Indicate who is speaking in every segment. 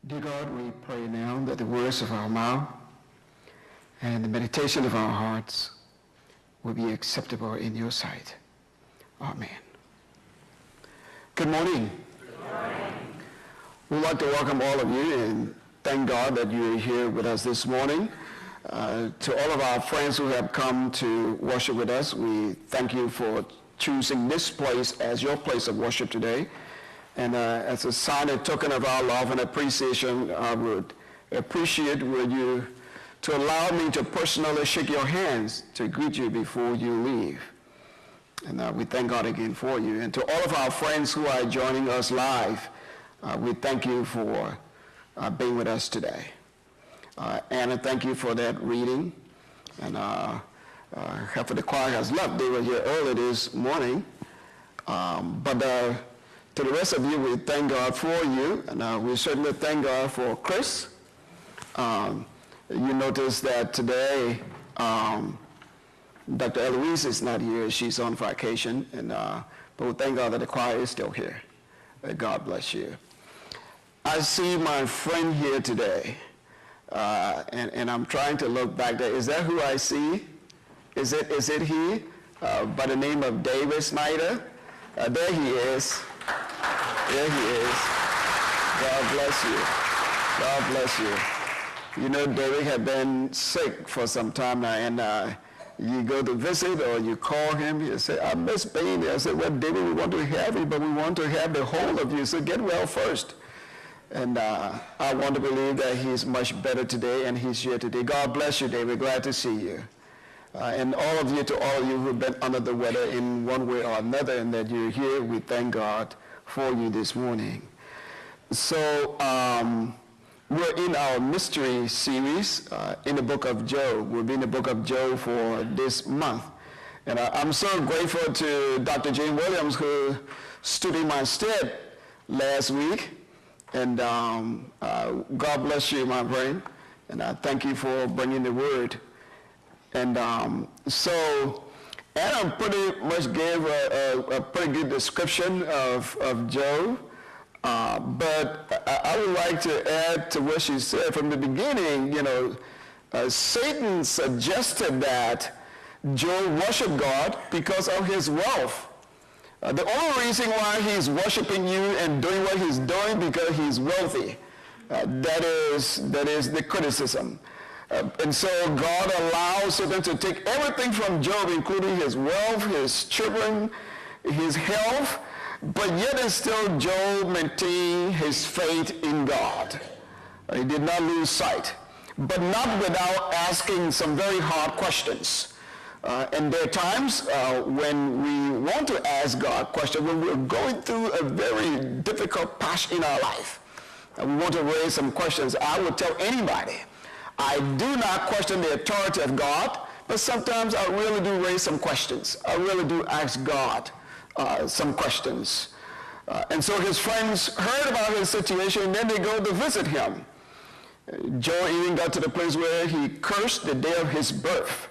Speaker 1: Dear God, we pray now that the words of our mouth and the meditation of our hearts will be acceptable in your sight. Amen. Good morning.
Speaker 2: Good morning.
Speaker 1: We'd like to welcome all of you and thank God that you are here with us this morning. To all of our friends who have come to worship with us, we thank you for choosing this place as your place of worship today. And as a sign and token of our love and appreciation, I would appreciate you to allow me to personally shake your hands to greet you before you leave. And we thank God again for you. And to all of our friends who are joining us live, we thank you for being with us today. Anna, thank you for that reading. And half of the choir has left. They were here early this morning. To the rest of you, we thank God for you, and we certainly thank God for Chris. You notice that today, Dr. Eloise is not here. She's on vacation, but we thank God that the choir is still here. God bless you. I see my friend here today, and I'm trying to look back there. Is that who I see? Is it he? By the name of David Snyder? There he is. There he is. God bless you. God bless you. You know, David had been sick for some time now, and you go to visit or you call him, you say, I miss being there. I said, well, David, we want to have you, but we want to have the whole of you, so get well first. And I want to believe that he's much better today, and he's here today. God bless you, David. Glad to see you. And all of you, to all of you who've been under the weather in one way or another, and that you're here, we thank God for you this morning. So we're in our mystery series in the book of Job. We've been in the book of Job for this month. And I'm so grateful to Dr. Jane Williams, who stood in my stead last week. And God bless you, my friend. And I thank you for bringing the word. And so Adam pretty much gave a pretty good description of Job. But I would like to add to what she said from the beginning. You know, Satan suggested that Job worship God because of his wealth. The only reason why he's worshiping you and doing what he's doing because he's wealthy. That is the criticism. And so God allows Satan to take everything from Job, including his wealth, his children, his health, but yet and still Job maintained his faith in God. He did not lose sight, but not without asking some very hard questions. And there are times when we want to ask God questions, when we're going through a very difficult patch in our life, and we want to raise some questions. I would tell anybody, I do not question the authority of God, but sometimes I really do raise some questions. I really do ask God some questions. And so his friends heard about his situation, and then they go to visit him. Job even got to the place where he cursed the day of his birth.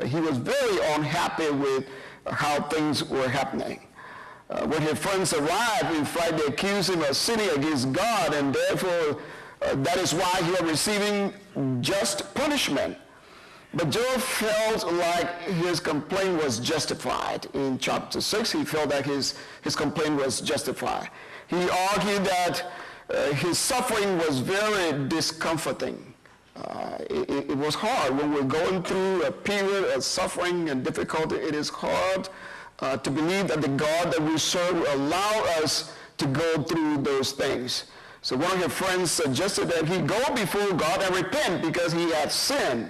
Speaker 1: He was very unhappy with how things were happening. When his friends arrived, in fact, they accused him of sinning against God, and therefore that is why he was receiving just punishment. But Job felt like his complaint was justified. In chapter 6, he felt that his complaint was justified. He argued that his suffering was very discomforting. It was hard. When we're going through a period of suffering and difficulty, it is hard to believe that the God that we serve will allow us to go through those things. So one of his friends suggested that he go before God and repent because he had sinned.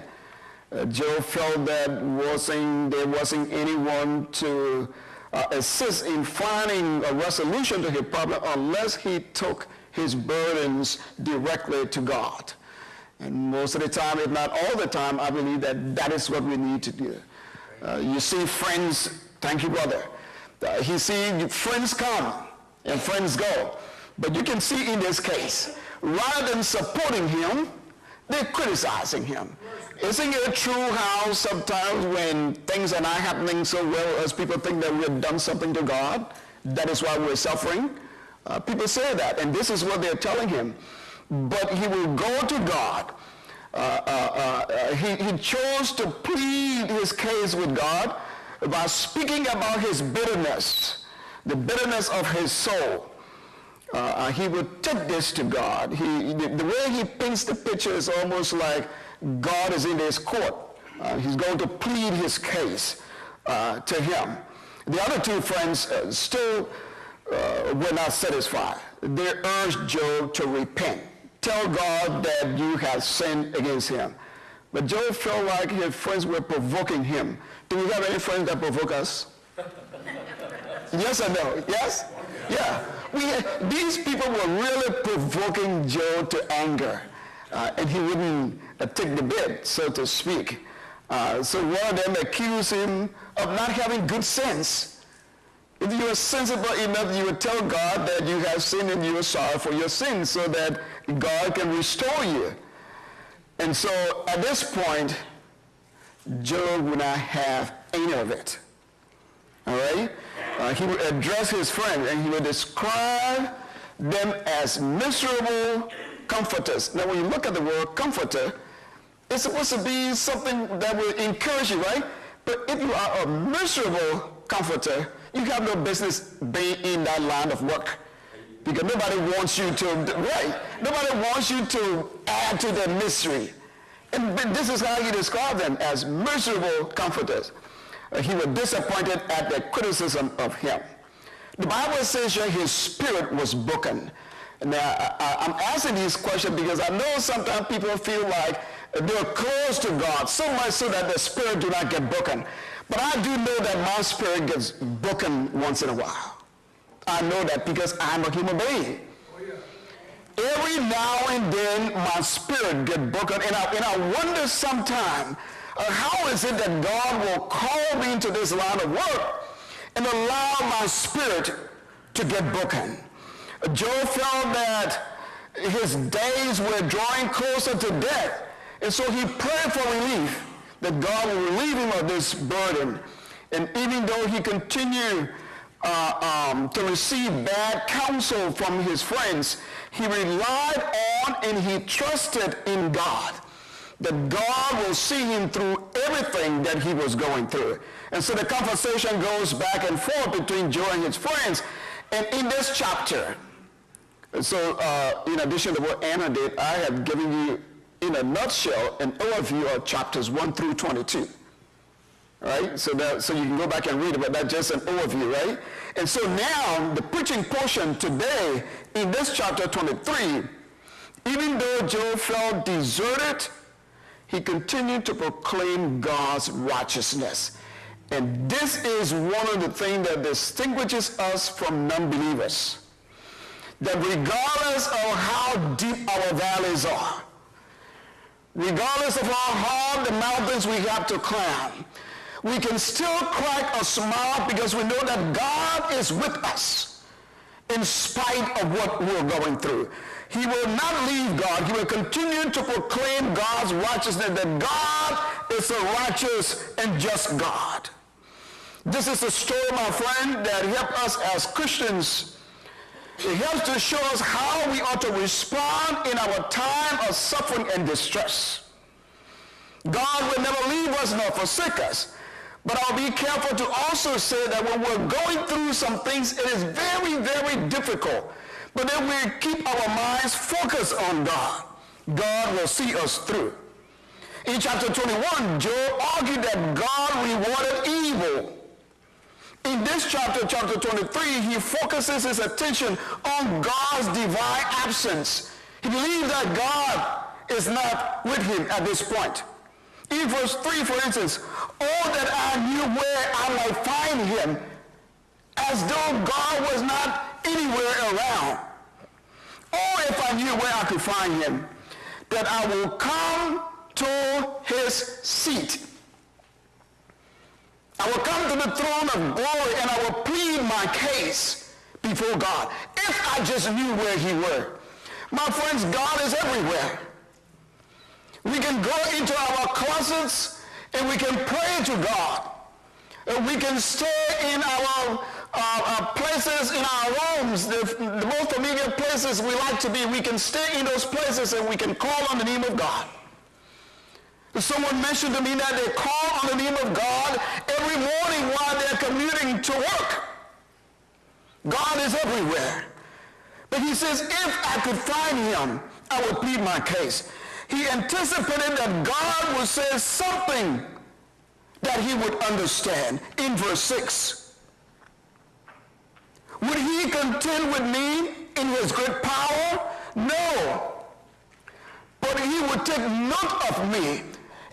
Speaker 1: Job felt that there wasn't anyone to assist in finding a resolution to his problem unless he took his burdens directly to God. And most of the time, if not all the time, I believe that is what we need to do. You see friends, thank you, brother. You see friends come and friends go. But you can see in this case, rather than supporting him, they're criticizing him. Isn't it true how sometimes when things are not happening so well as people think that we've done something to God, that is why we're suffering? People say that, and this is what they're telling him. but he will go to God. He chose to plead his case with God by speaking about his bitterness, the bitterness of his soul. He would take this to God. The way he paints the picture is almost like God is in his court. He's going to plead his case to him. The other two friends still were not satisfied. They urged Job to repent. Tell God that you have sinned against him. But Job felt like his friends were provoking him. Do we have any friends that provoke us? Yes or no? Yes? Yeah. These people were really provoking Job to anger. And he wouldn't take the bait, so to speak. So one of them accused him of not having good sense. If you are sensible enough, you would tell God that you have sinned and you are sorry for your sins so that God can restore you. And so at this point, Job would not have any of it. All right? He would address his friend and he would describe them as miserable comforters. Now when you look at the word comforter, it's supposed to be something that will encourage you, right? But if you are a miserable comforter, you have no business being in that line of work. Because nobody wants you to, right? Nobody wants you to add to their misery. And this is how he described them, as miserable comforters. He was disappointed at the criticism of him. The Bible says that his spirit was broken. Now, I'm asking these questions because I know sometimes people feel like they're close to God, so much so that their spirit do not get broken. But I do know that my spirit gets broken once in a while. I know that because I'm a human being. Every now and then my spirit gets broken, and I wonder sometimes how is it that God will call me into this line of work and allow my spirit to get broken. Job felt that his days were drawing closer to death, and so he prayed for relief, that God will relieve him of this burden. And even though he continued to receive bad counsel from his friends, he relied on and he trusted in God, that God will see him through everything that he was going through. And so the conversation goes back and forth between Job and his friends. And in this chapter, so in addition to what Anna did, I have given you, in a nutshell, an overview of chapters 1 through 22. Right? So you can go back and read it, but that's just an overview, right? And so now, the preaching portion today, in this chapter 23, even though Job felt deserted, he continued to proclaim God's righteousness. And this is one of the things that distinguishes us from non-believers. That regardless of how deep our valleys are, regardless of how hard the mountains we have to climb, we can still crack a smile because we know that God is with us in spite of what we're going through. He will not leave God. He will continue to proclaim God's righteousness, that God is a righteous and just God. This is a story, my friend, that helps us as Christians. It helps to show us how we ought to respond in our time of suffering and distress. God will never leave us nor forsake us. But I'll be careful to also say that when we're going through some things, it is very, very difficult. But if we keep our minds focused on God, God will see us through. In chapter 21, Job argued that God rewarded evil. In this chapter, chapter 23, he focuses his attention on God's divine absence. He believes that God is not with him at this point. In verse 3, for instance, oh, that I knew where I might find him, as though God was not anywhere around. Oh, if I knew where I could find him, that I will come to his seat. I will come to the throne of glory and I will plead my case before God. If I just knew where he were. My friends, God is everywhere. We can go into our closets and we can pray to God. And we can stay in our places in our homes, the most familiar places we like to be, we can stay in those places and we can call on the name of God. Someone mentioned to me that they call on the name of God every morning while they're commuting to work. God is everywhere. But he says, if I could find him, I would plead my case. He anticipated that God would say something that he would understand. In verse 6, would he contend with me in his great power? No. But he would take note of me,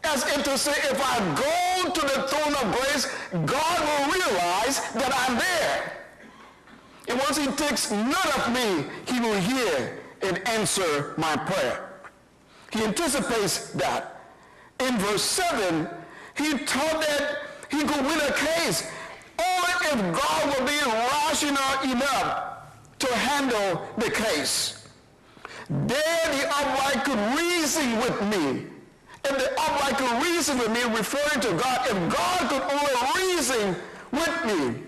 Speaker 1: as if to say, if I go to the throne of grace, God will realize that I'm there. And once he takes note of me, he will hear and answer my prayer. He anticipates that. In verse 7, he taught that he could win a case only if God will be rational enough to handle the case. There the upright could reason with me. If the upright could reason with me, referring to God, if God could only reason with me,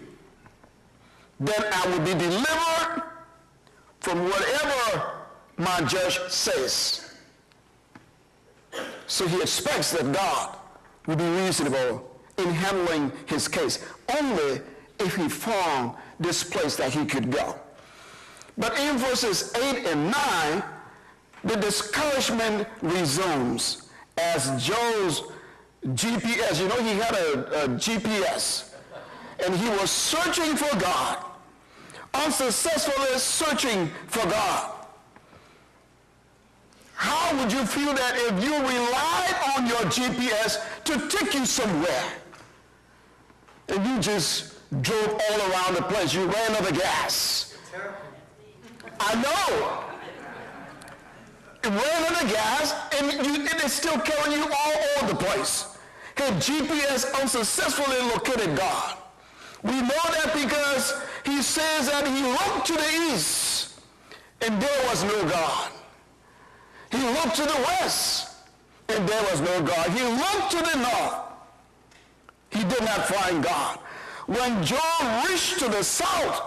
Speaker 1: then I would be delivered from whatever my judge says. So he expects that God will be reasonable in handling his case, only if he found this place that he could go. But in verses 8 and 9, the discouragement resumes as Joe's GPS. You know, he had a GPS, and he was searching for God, unsuccessfully searching for God. How would you feel that if you relied on your GPS to take you somewhere and you just drove all around the place? You ran out of gas. I know. It ran out of gas and it is still carrying you all over the place. His GPS unsuccessfully located God. We know that because he says that he looked to the east and there was no God. He looked to the west and there was no God. He looked to the north. He did not find God. When Job reached to the south,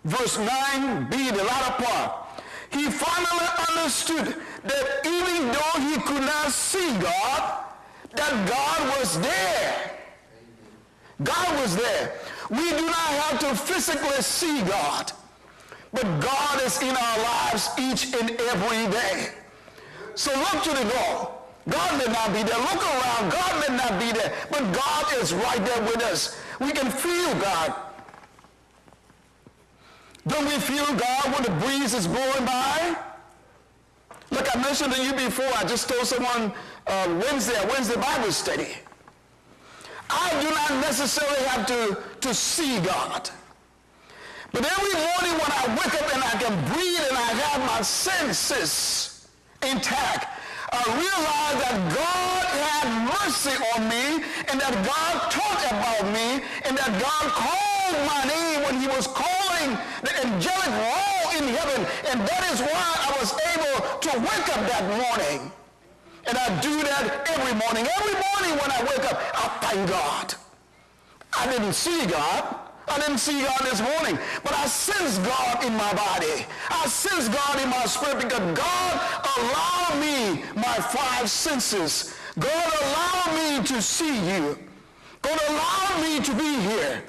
Speaker 1: verse 9b, the latter part, he finally understood that even though he could not see God, that God was there. God was there. We do not have to physically see God, but God is in our lives each and every day. So look to the north. God may not be there. Look around. God may not be there, but God is right there with us. We can feel God. Don't we feel God when the breeze is blowing by? Like I mentioned to you before, I just told someone Wednesday Bible study. I do not necessarily have to see God. But every morning when I wake up and I can breathe and I have my senses intact, I realize that God had mercy on me and that God thought about me and that God called my name when he was calling the angelic roll in heaven. And that is why I was able to wake up that morning. And I do that every morning. Every morning when I wake up, I thank God. I didn't see God. I didn't see God this morning, but I sense God in my body. I sense God in my spirit because God allowed me my five senses. God allowed me to see you. God allowed me to be here.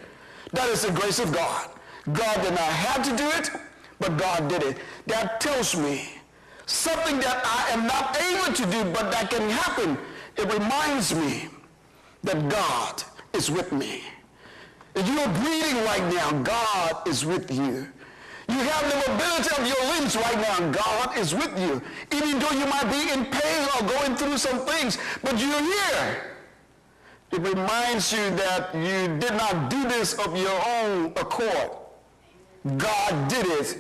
Speaker 1: That is the grace of God. God did not have to do it, but God did it. That tells me something that I am not able to do, but that can happen. It reminds me that God is with me. If you are breathing right now, God is with you. You have the mobility of your limbs right now, God is with you. Even though you might be in pain or going through some things, but you're here. It reminds you that you did not do this of your own accord. God did it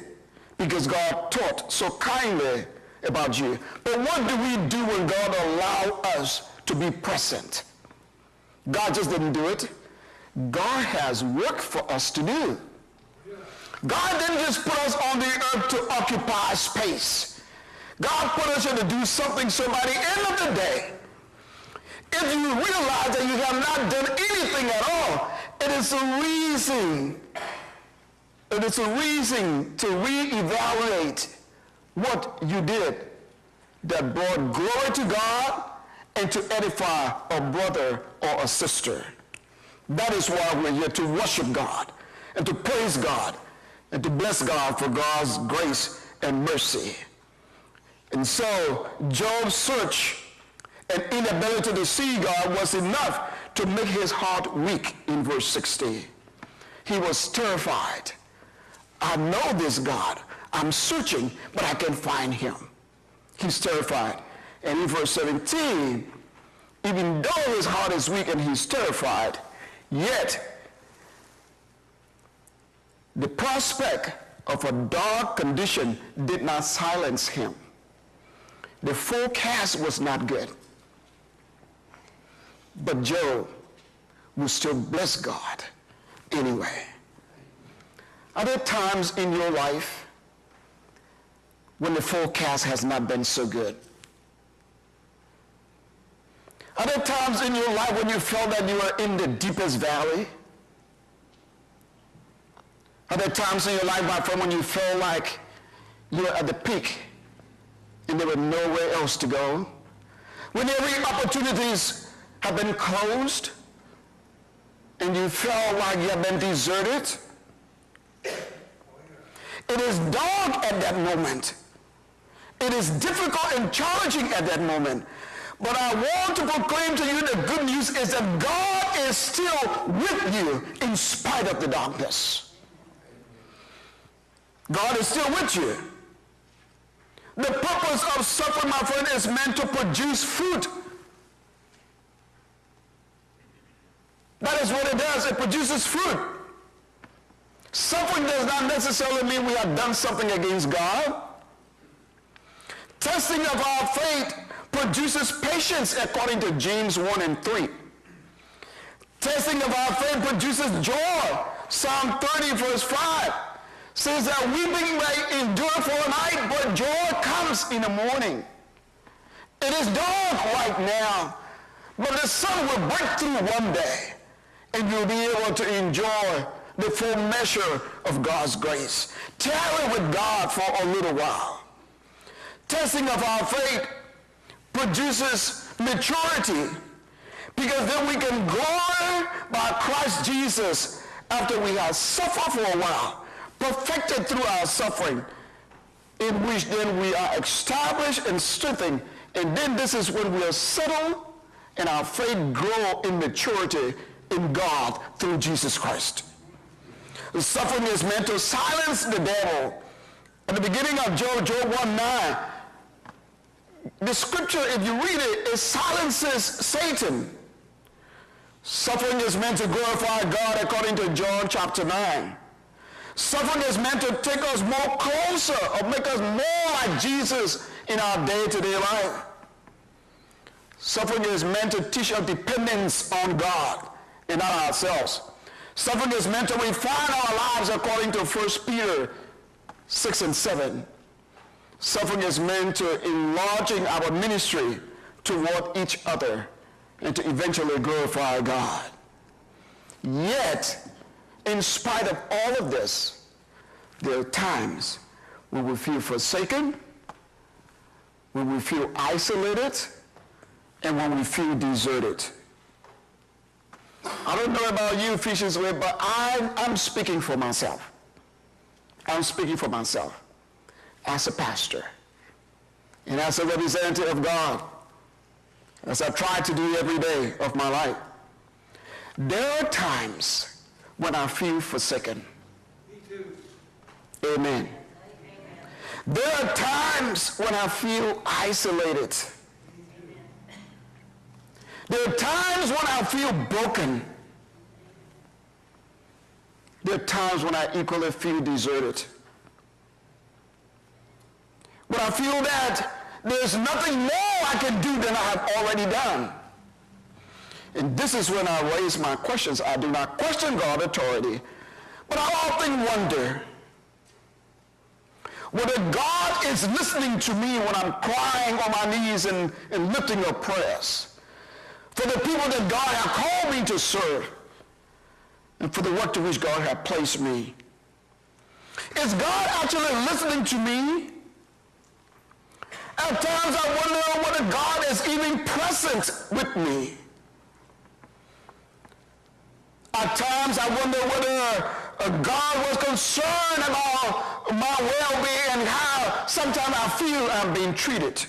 Speaker 1: because God taught so kindly about you. But what do we do when God allows us to be present? God just didn't do it. God has work for us to do. God didn't just put us on the earth to occupy space. God put us here to do something. So by the end of the day, if you realize that you have not done anything at all, It is a reason. It is a reason to reevaluate what you did that brought glory to God and to edify a brother or a sister. That is why we're here, to worship God and to praise God and to bless God for God's grace and mercy. And so Job's search and inability to see God was enough to make his heart weak in verse 60. He was terrified. I know this God. I'm searching, but I can't find him. He's terrified. And in verse 17, even though his heart is weak and he's terrified, yet the prospect of a dark condition did not silence him. The forecast was not good. But Job will still bless God anyway. Are there times in your life when the forecast has not been so good? Are there times in your life when you felt that you were in the deepest valley? Are there times in your life, my friend, when you felt like you were at the peak and there was nowhere else to go? When every opportunities have been closed and you felt like you have been deserted? It is dark at that moment. It is difficult and challenging at that moment. But I want to proclaim to you the good news is that God is still with you in spite of the darkness. God is still with you. The purpose of suffering, my friend, is meant to produce fruit. That is what it does. It produces fruit. Suffering does not necessarily mean we have done something against God. Testing of our faith produces patience according to James 1 and 3. Testing of our faith produces joy. Psalm 30 verse 5 says that weeping may endure for a night, but joy comes in the morning. It is dark right now, but the sun will break through one day, and you'll be able to enjoy the full measure of God's grace. Tarry with God for a little while. Testing of our faith produces maturity, because then we can glory by Christ Jesus after we have suffered for a while, perfected through our suffering, in which then we are established and strengthened, and then this is when we are settled and our faith grow in maturity in God through Jesus Christ. The suffering is meant to silence the devil. At the beginning of Job 1:9, the scripture, if you read it, it silences Satan. Suffering is meant to glorify God according to John chapter 9. Suffering is meant to take us more closer or make us more like Jesus in our day-to-day life. Suffering is meant to teach us dependence on God and not ourselves. Suffering is meant to refine our lives according to 1 Peter 6 and 7. Suffering is meant to enlarging our ministry toward each other and to eventually glorify God. Yet, in spite of all of this, there are times when we feel forsaken, when we feel isolated, and when we feel deserted. I don't know about you, Ephesians, but I'm speaking for myself. I'm speaking for myself as a pastor and as a representative of God, as I try to do every day of my life. There are times when I feel forsaken. Me too. Amen. There are times when I feel isolated. There are times when I feel broken. There are times when I equally feel deserted. When I feel that there's nothing more I can do than I have already done. And this is when I raise my questions. I do not question God's authority, but I often wonder whether God is listening to me when I'm crying on my knees and lifting up prayers for the people that God has called me to serve. and for the work to which God has placed me. Is God actually listening to me? At times I wonder whether God is even present with me. At times I wonder whether God was concerned about my well-being and how sometimes I feel I'm being treated.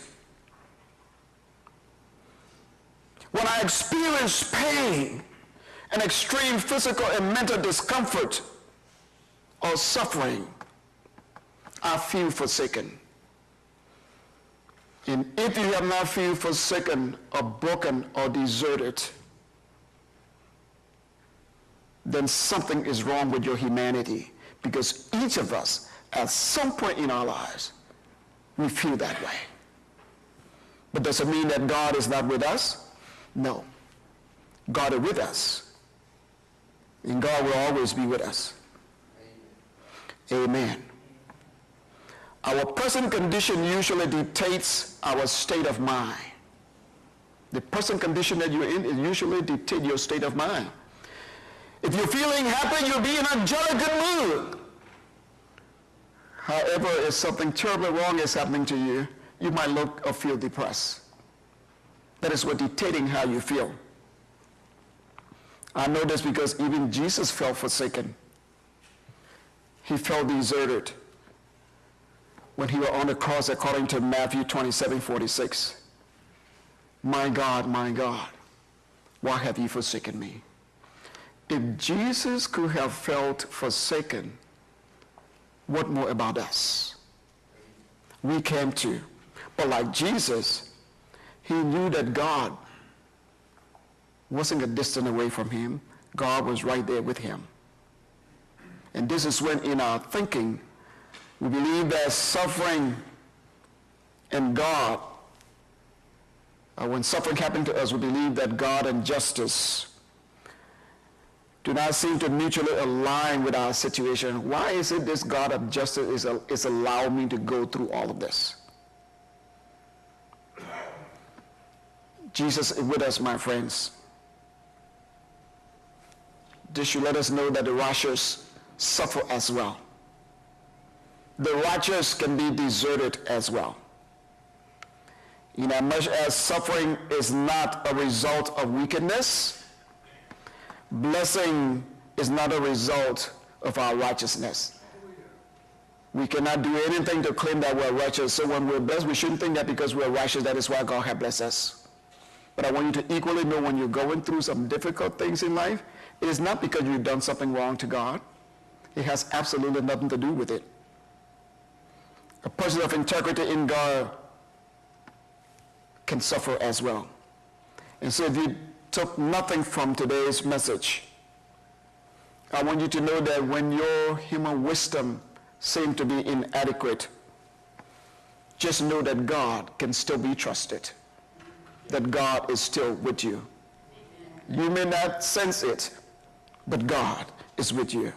Speaker 1: When I experience pain and extreme physical and mental discomfort or suffering, I feel forsaken. And if you have not felt forsaken or broken or deserted, then something is wrong with your humanity, because each of us at some point in our lives we feel that way. But does it mean that God is not with us? No. God is with us, and God will always be with us. Amen. Our present condition usually dictates our state of mind. The present condition that you're in usually dictates your state of mind. If you're feeling happy, you'll be in a jolly good mood. However, if something terribly wrong is happening to you, you might look or feel depressed. That is what dictating how you feel. I know this because even Jesus felt forsaken. He felt deserted when he was on the cross, according to Matthew 27:46. My God, why have you forsaken me? If Jesus could have felt forsaken, what more about us? We can too. But like Jesus, he knew that God wasn't a distance away from him. God was right there with him. And this is when in our thinking, we believe that suffering and God, when suffering happened to us, we believe that God and justice do not seem to mutually align with our situation. Why is it this God of justice is allowing me to go through all of this? Jesus is with us, my friends. This should let us know that the righteous suffer as well. The righteous can be deserted as well. Inasmuch as suffering is not a result of wickedness, blessing is not a result of our righteousness. We cannot do anything to claim that we're righteous. So when we're blessed, we shouldn't think that because we're righteous, that is why God has blessed us. But I want you to equally know when you're going through some difficult things in life, it is not because you've done something wrong to God. It has absolutely nothing to do with it. A person of integrity in God can suffer as well. And so if you took nothing from today's message, I want you to know that when your human wisdom seems to be inadequate, just know that God can still be trusted, that God is still with you. You may not sense it, but God is with you.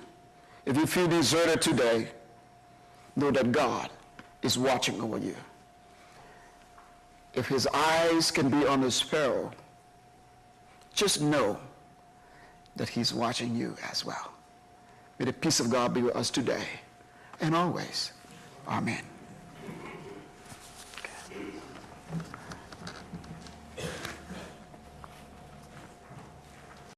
Speaker 1: If you feel deserted today, know that God is watching over you. If his eyes can be on a sparrow, just know that he's watching you as well. May the peace of God be with us today and always. Amen.